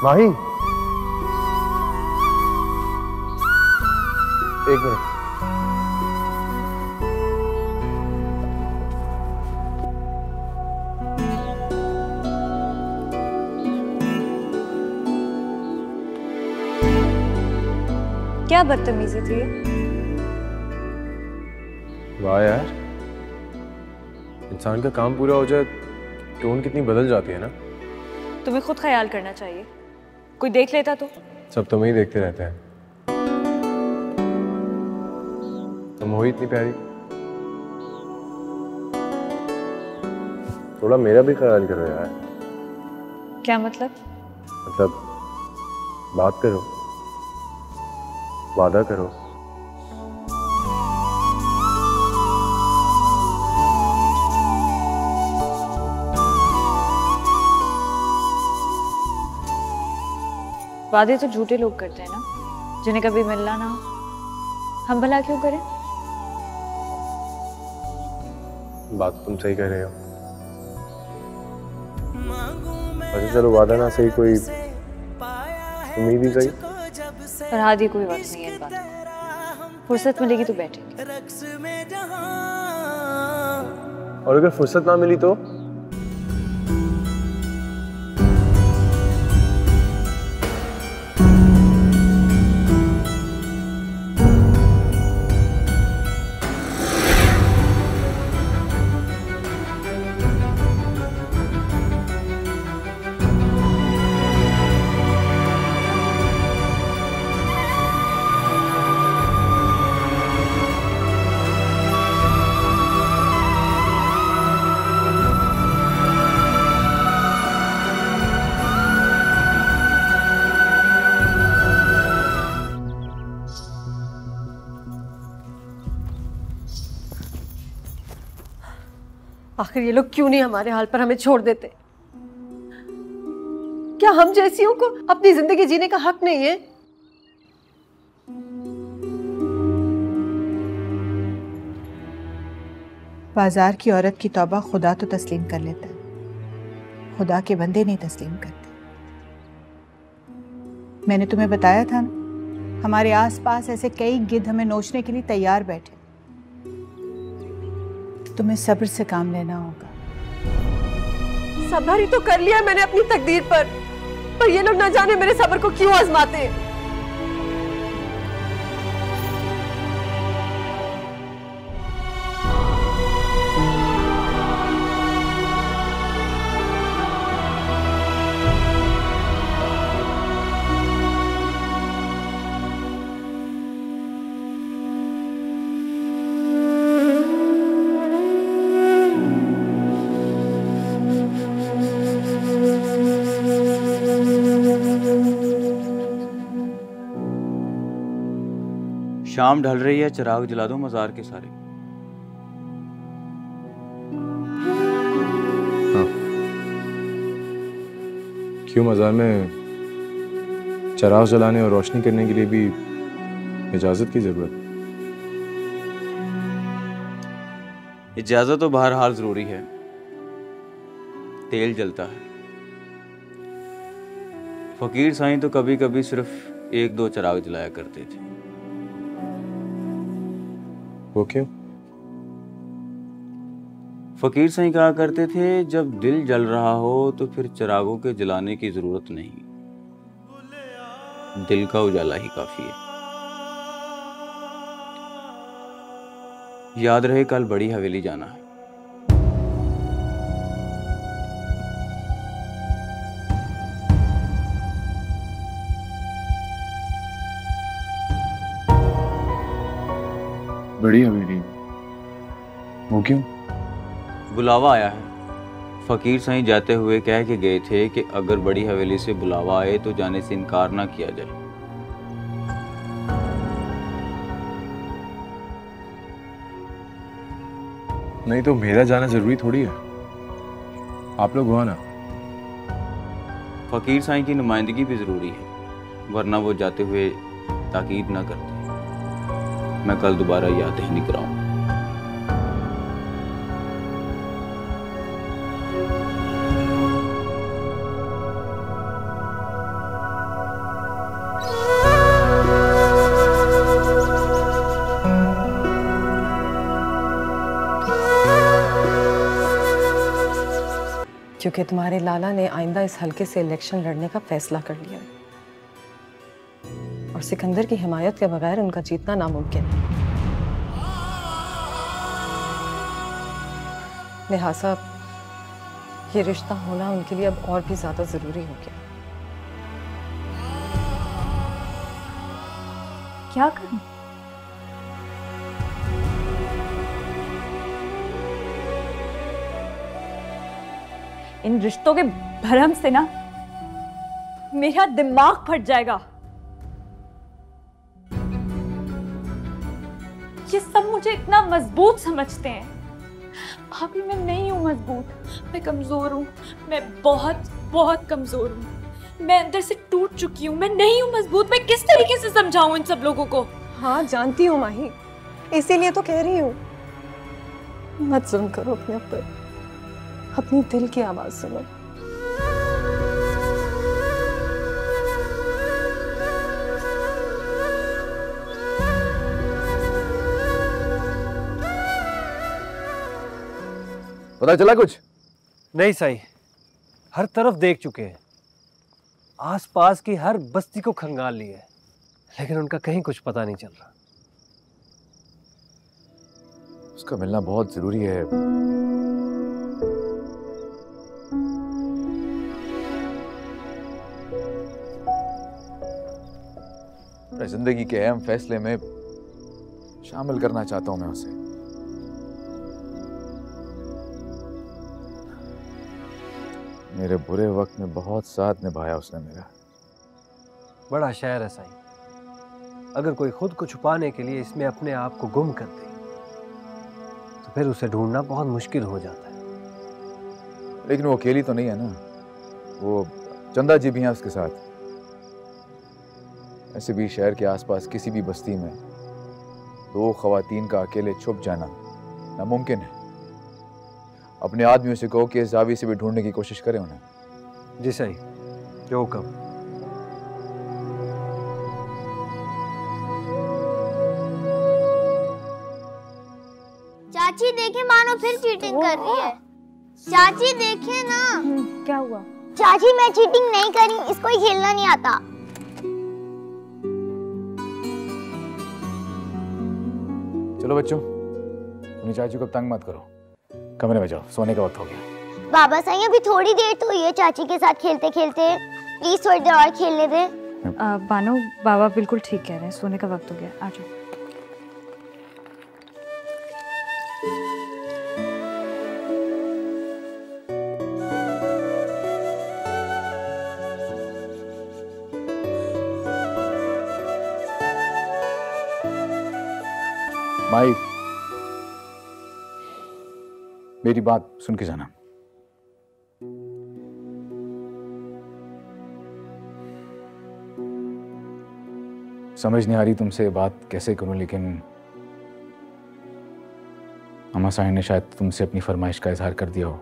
माही, एक मिनट। क्या बदतमीजी थी ये? वाह यार, इंसान का काम पूरा हो जाए टोन कितनी बदल जाती है ना। तुम्हें खुद ख्याल करना चाहिए, कोई देख लेता तो। सब तुम्हें ही देखते रहते हैं। तुम हो ही इतनी प्यारी, थोड़ा मेरा भी ख्याल करो यार। क्या मतलब? मतलब बात करो, वादा करो। वादे तो झूठे लोग करते हैं ना, जिन्हें कभी मिलना ना हो। हम भला क्यों करें? बात तुम सही कह रहे हो। अच्छा चलो, वादा ना सही, कोई उम्मीद ही सही। पर आदि कोई वक्त नहीं है इन बातों का। फुर्सत मिलेगी तो बैठेंगे। और अगर फुर्सत ना मिली तो? आखिर ये लोग क्यों नहीं हमारे हाल पर हमें छोड़ देते? क्या हम जैसियों को अपनी जिंदगी जीने का हक नहीं है? बाजार की औरत की तौबा खुदा तो तस्लीम कर लेता है, खुदा के बंदे नहीं तस्लीम करते। मैंने तुम्हें बताया था ना, हमारे आसपास ऐसे कई गिद्ध हमें नोचने के लिए तैयार बैठे। तुम्हें सब्र से काम लेना होगा। सब्र ही तो कर लिया मैंने अपनी तकदीर पर ये लोग न जाने मेरे सब्र को क्यों आजमाते हैं। शाम ढल रही है, चिराग जला दो मजार के सारे। हाँ। क्यों, मजार में चिराग जलाने और रोशनी करने के लिए भी इजाजत की जरूरत? इजाजत तो बहरहाल जरूरी है, तेल जलता है। फकीर साईं तो कभी कभी सिर्फ एक दो चिराग जलाया करते थे। वो क्यों? फकीर साईं कहा करते थे, जब दिल जल रहा हो तो फिर चिरागों के जलाने की जरूरत नहीं, दिल का उजाला ही काफी है। याद रहे कल बड़ी हवेली जाना है। बड़ी हवेली? वो क्यों? बुलावा आया है। फकीर साईं जाते हुए कह के गए थे कि अगर बड़ी हवेली से बुलावा आए तो जाने से इनकार ना किया जाए। नहीं तो मेरा जाना जरूरी थोड़ी है, आप लोग हुआ ना। फकीर साईं की नुमाइंदगी भी जरूरी है, वरना वो जाते हुए ताकीद ना करते। मैं कल दोबारा याद दहनी कराऊं। क्योंकि तुम्हारे लाला ने आइंदा इस हलके से इलेक्शन लड़ने का फैसला कर लिया है और सिकंदर की हिमायत के बगैर उनका जीतना नामुमकिन है। लिहाजा ये रिश्ता होना उनके लिए अब और भी ज्यादा जरूरी हो गया। क्या करूं? इन रिश्तों के भरम से ना मेरा दिमाग फट जाएगा। ये सब मुझे इतना मजबूत समझते हैं। भाभी मैं नहीं हूं मजबूत, मैं कमजोर हूं। मैं बहुत बहुत कमजोर हूं। मैं अंदर से टूट चुकी हूं। मैं नहीं हूं मजबूत। मैं किस तरीके से समझाऊं इन सब लोगों को? हाँ जानती हूँ माही, इसीलिए तो कह रही हूँ मत जुल्म करो अपने ऊपर, अपनी दिल की आवाज सुनो। पता चला कुछ? नहीं साईं, हर तरफ देख चुके हैं, आसपास की हर बस्ती को खंगाल लिया है, लेकिन उनका कहीं कुछ पता नहीं चल रहा। उसका मिलना बहुत जरूरी है। अपने जिंदगी के अहम फैसले में शामिल करना चाहता हूं मैं उसे। मेरे बुरे वक्त में बहुत साथ निभाया उसने मेरा। बड़ा शायर है साईं, अगर कोई खुद को छुपाने के लिए इसमें अपने आप को गुम कर दे तो फिर उसे ढूंढना बहुत मुश्किल हो जाता है। लेकिन वो अकेली तो नहीं है ना, वो चंदा जी भी हैं उसके साथ। ऐसे भी शहर के आसपास किसी भी बस्ती में दो खवातीन का अकेले छुप जाना नामुमकिन है। अपने आदमियों से कहो कि इस जावी से भी ढूंढने की कोशिश करें उन्हें। जी साईं, जो हुक्म। चाची देखे, मानो फिर चीटिंग कर रही है। चाची देखे ना। क्या हुआ? चाची मैं चीटिंग नहीं करी, इसको ही खेलना नहीं आता। चलो बच्चों, अपनी चाची को तंग मत करो, कमरे में जाओ, सोने का वक्त हो गया। बाबा साईं अभी थोड़ी देर तो हुई है चाची के साथ खेलते खेलते, प्लीज थोड़ी देर और खेलने दे। बानो, बाबा बिल्कुल ठीक कह रहे हैं, सोने का वक्त हो गया, आ जाओ। माई, मेरी बात सुन के जाना। समझ नहीं आ रही तुमसे बात कैसे करूं, लेकिन अम्मा साईं ने शायद तुमसे अपनी फरमाइश का इजहार कर दिया हो,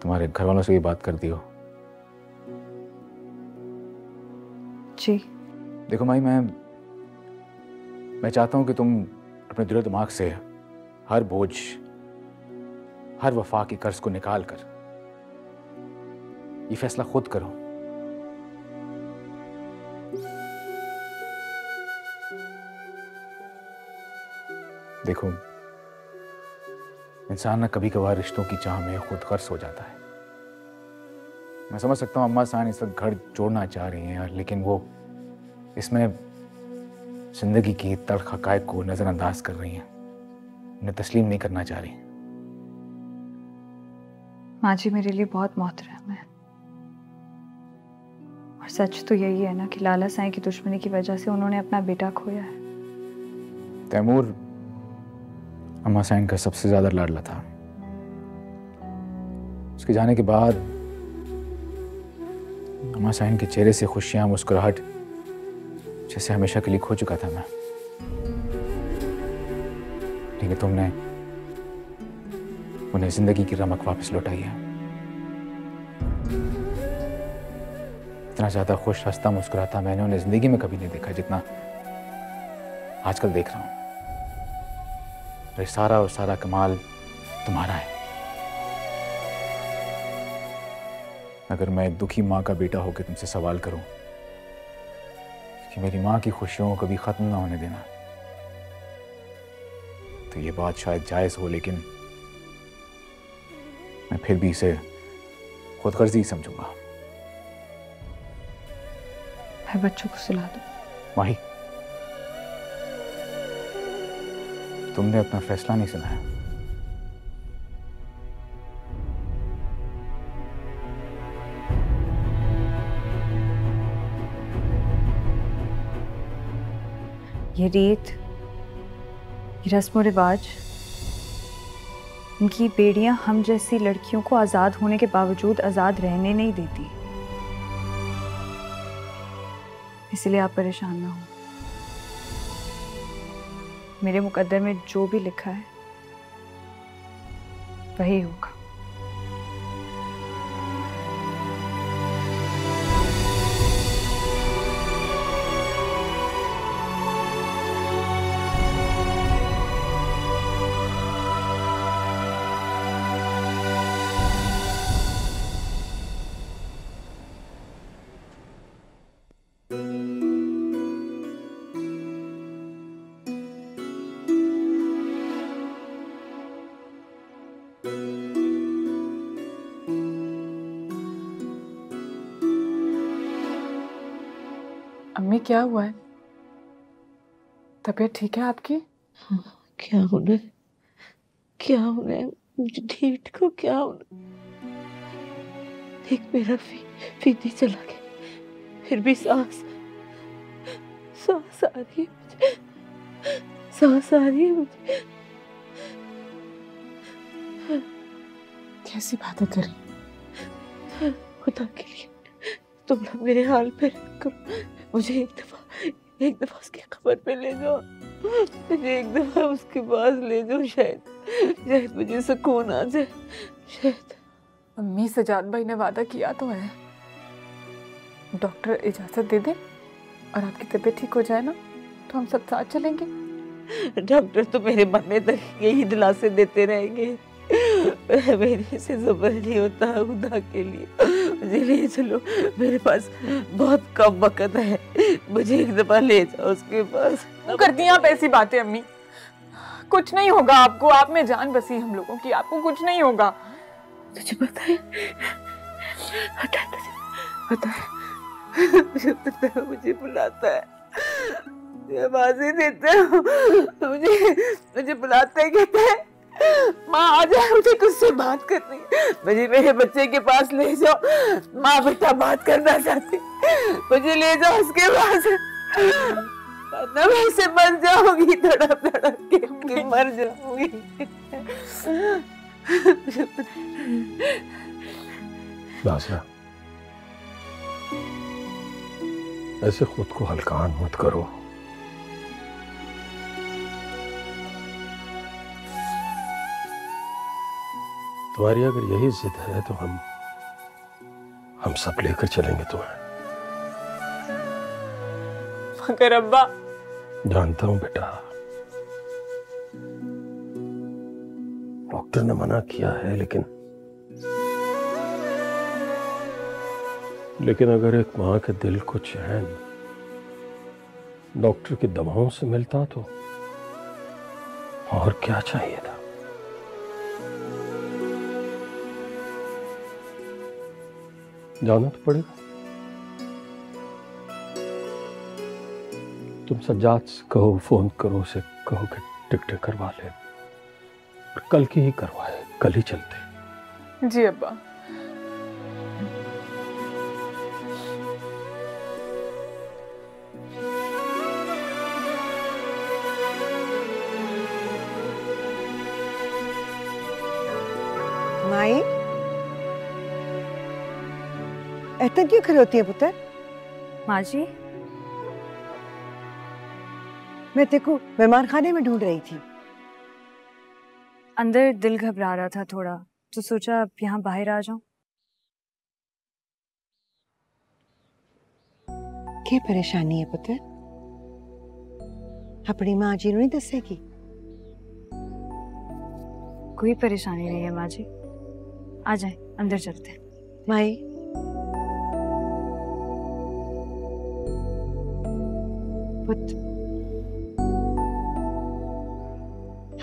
तुम्हारे घर वालों से भी बात कर दी हो। जी देखो माई, मैं चाहता हूं कि तुम अपने दिलो दिमाग से हर बोझ, हर वफा की कर्ज को निकाल कर ये फैसला खुद करो। देखो, इंसान ना कभी कभार रिश्तों की चाह में खुद गर्स हो जाता है। मैं समझ सकता हूँ अम्मा साहब इस वक्त घर जोड़ना चाह रही हैं, लेकिन वो इसमें जिंदगी की तल्ख हक़ाइक़ को नजरअंदाज कर रही हैं, उन्हें तस्लीम नहीं करना चाह रही। माँ जी मेरे लिए बहुत मोहतरम है, और सच तो यही है ना कि लाला साईं की दुश्मनी की वजह से उन्होंने अपना बेटा खोया है। तैमूर अम्मा साईं का सबसे ज्यादा लाडला था। उसके जाने के बाद अम्मा साईं के चेहरे से खुशियां, मुस्कुराहट जैसे हमेशा के लिए खो चुका था मैं। लेकिन तुमने उन्हें जिंदगी की रमक वापस लौटाई है। इतना ज्यादा खुश, हंसता, मुस्कुराता मैंने उन्हें जिंदगी में कभी नहीं देखा जितना आजकल देख रहा हूं। और सारा और सारा कमाल तुम्हारा है। अगर मैं एक दुखी माँ का बेटा होकर तुमसे सवाल करूं कि मेरी माँ की खुशियों को कभी खत्म ना होने देना, तो ये बात शायद जायज हो, लेकिन मैं फिर भी इसे खुदगर्जी समझूंगा। मैं बच्चों को सुला दूं। माही, तुमने अपना फैसला नहीं सुनाया। ये रीत, ये रस्म और रिवाज, इनकी बेड़ियां हम जैसी लड़कियों को आज़ाद होने के बावजूद आज़ाद रहने नहीं देती। इसलिए आप परेशान ना हो। मेरे मुकद्दर में जो भी लिखा है वही होगा। अम्मी, क्या हुआ है? तबीयत ठीक है आपकी? क्या होना है मुझे ढीठ को क्या होना। एक मेरा फीदी चला गया, फिर भी सांस आ रही है मुझे, सांस आ रही है मुझे। कैसी बातें करी? खुदा के लिए तुम लोग मेरे हाल पे करो, मुझे एक दफा उसकी खबर पे ले जाओ, मुझे एक दफा उसके पास ले जाओ, शायद मुझे सुकून आ जाए, शायद। अम्मी, सजाद भाई ने वादा किया तो है, डॉक्टर इजाजत दे दे और आपकी तबीयत ठीक हो जाए ना तो हम सब साथ चलेंगे। डॉक्टर तो मेरे मरने तक यही दिलासे देते रहेंगे, मेरे से ज़बर नहीं होता। खुदा के लिए मुझे ले चलो, मेरे पास बहुत कम वक्त है, मुझे एक दफा ले जाओ उसके पास। करती हैं आप ऐसी बातें अम्मी? कुछ नहीं होगा आपको, आप में जान बसी हम लोगों की, आपको कुछ नहीं होगा। तुझे पता है, मुझे पता है, मुझे बुलाता है, आवाज़ें देता है, मुझे बुलाता है, कहता है माँ आ जाए, मुझे तुझसे बात करनी, मुझे मेरे बच्चे के पास ले जाओ, माँ बेटा बात करना चाहती, मुझे ले जाओ उसके पास, वरना मैं इसे मर जाऊंगी, तड़प के मर जाऊंगी। नाज़रा, ऐसे खुद को हल्कान मत करो। तुम्हारी अगर यही जिद है तो हम सब लेकर चलेंगे तुम्हें। मगर अब्बा। जानता हूं बेटा, डॉक्टर ने मना किया है, लेकिन अगर एक मां के दिल को चैन डॉक्टर की दवाओं से मिलता तो और क्या चाहिए था। जाना तो पड़ेगा। तुम सज्जाद से कहो, फोन करो, उसे कहो कि टिकटें करवा ले, कल की ही करवाए, कल ही चलते। जी अब्बा। माई, ऐसा क्यों खलोती है पुत्र? माँ जी, मैं तेको मेहमान खाने में ढूंढ रही थी। अंदर दिल घबरा रहा था थोड़ा, तो सोचा अब यहाँ बाहर आ जाऊं। क्या परेशानी है पुत्र? अपनी माँ जी नहीं दसेगी? कोई परेशानी नहीं है माँ जी, आ जाए, अंदर चलते हैं। माई, पुत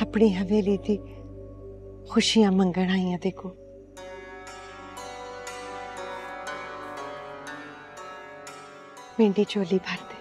अपनी हवेली दी खुशियां मंगण आई हैं देखो। मेरी झोली भर दे।